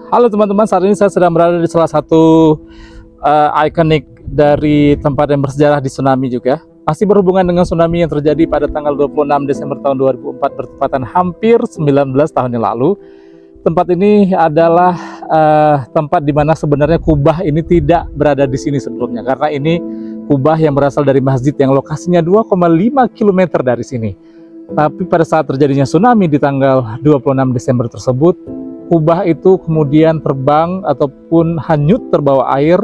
Halo teman-teman, saat ini saya sedang berada di salah satu ikonik dari tempat yang bersejarah di tsunami juga. Masih berhubungan dengan tsunami yang terjadi pada tanggal 26 Desember tahun 2004 bertepatan hampir 19 tahun yang lalu. Tempat ini adalah tempat di mana sebenarnya kubah ini tidak berada di sini sebelumnya, karena ini kubah yang berasal dari masjid yang lokasinya 2,5 km dari sini. Tapi pada saat terjadinya tsunami di tanggal 26 Desember tersebut, kubah itu kemudian terbang ataupun hanyut terbawa air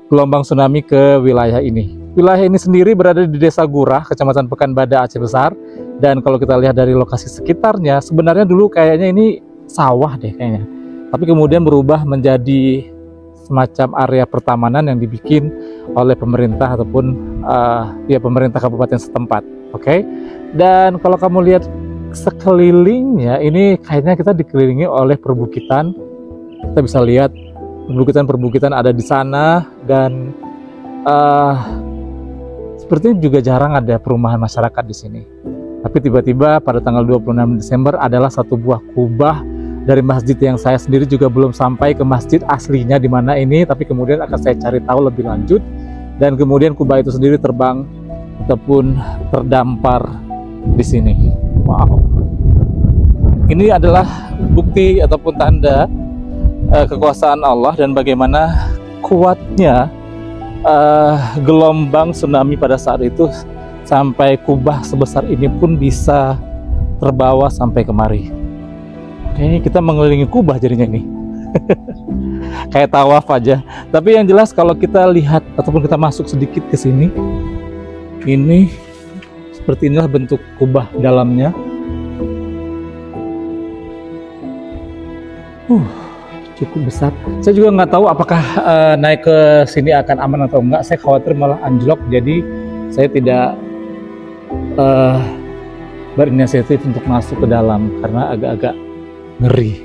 gelombang tsunami ke wilayah ini. Wilayah ini sendiri berada di Desa Gurah, Kecamatan Pekanbadak, Aceh Besar. Dan kalau kita lihat dari lokasi sekitarnya, sebenarnya dulu kayaknya ini sawah deh kayaknya. Tapi kemudian berubah menjadi semacam area pertamanan yang dibikin oleh pemerintah ataupun pemerintah kabupaten setempat. Oke. Dan kalau kamu lihat sekelilingnya, ini kayaknya kita dikelilingi oleh perbukitan. Kita bisa lihat perbukitan ada di sana, dan sepertinya juga jarang ada perumahan masyarakat di sini. Tapi tiba-tiba pada tanggal 26 Desember adalah satu buah kubah dari masjid yang saya sendiri juga belum sampai ke masjid aslinya di mana ini, tapi kemudian akan saya cari tahu lebih lanjut. Dan kemudian kubah itu sendiri terbang ataupun terdampar di sini. Wow. Ini adalah bukti ataupun tanda kekuasaan Allah dan bagaimana kuatnya gelombang tsunami pada saat itu, sampai kubah sebesar ini pun bisa terbawa sampai kemari. Oke, kita mengelilingi kubah jadinya ini. Kayak tawaf aja. Tapi yang jelas kalau kita lihat ataupun kita masuk sedikit ke sini, ini seperti inilah bentuk kubah dalamnya. Cukup besar. Saya juga nggak tahu apakah naik ke sini akan aman atau enggak. Saya khawatir malah anjlok, jadi saya tidak berinisiatif untuk masuk ke dalam karena agak-agak ngeri.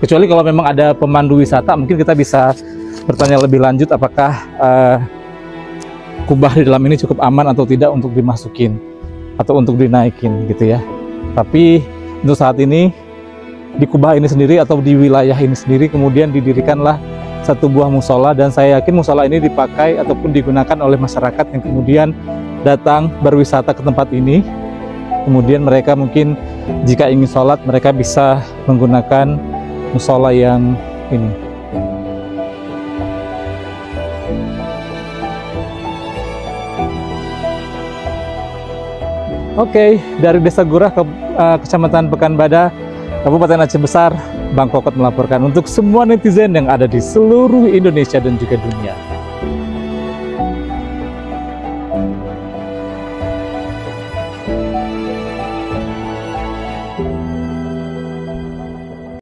Kecuali kalau memang ada pemandu wisata, mungkin kita bisa bertanya lebih lanjut apakah kubah di dalam ini cukup aman atau tidak untuk dimasukin atau untuk dinaikin gitu ya. Tapi untuk saat ini di kubah ini sendiri atau di wilayah ini sendiri kemudian didirikanlah satu buah musola, dan saya yakin musola ini dipakai ataupun digunakan oleh masyarakat yang kemudian datang berwisata ke tempat ini. Kemudian mereka mungkin jika ingin sholat, mereka bisa menggunakan musola yang ini. Oke, dari Desa Gurah ke Kecamatan Pekanbadak, Kabupaten Aceh Besar, Bang Kokot melaporkan untuk semua netizen yang ada di seluruh Indonesia dan juga dunia.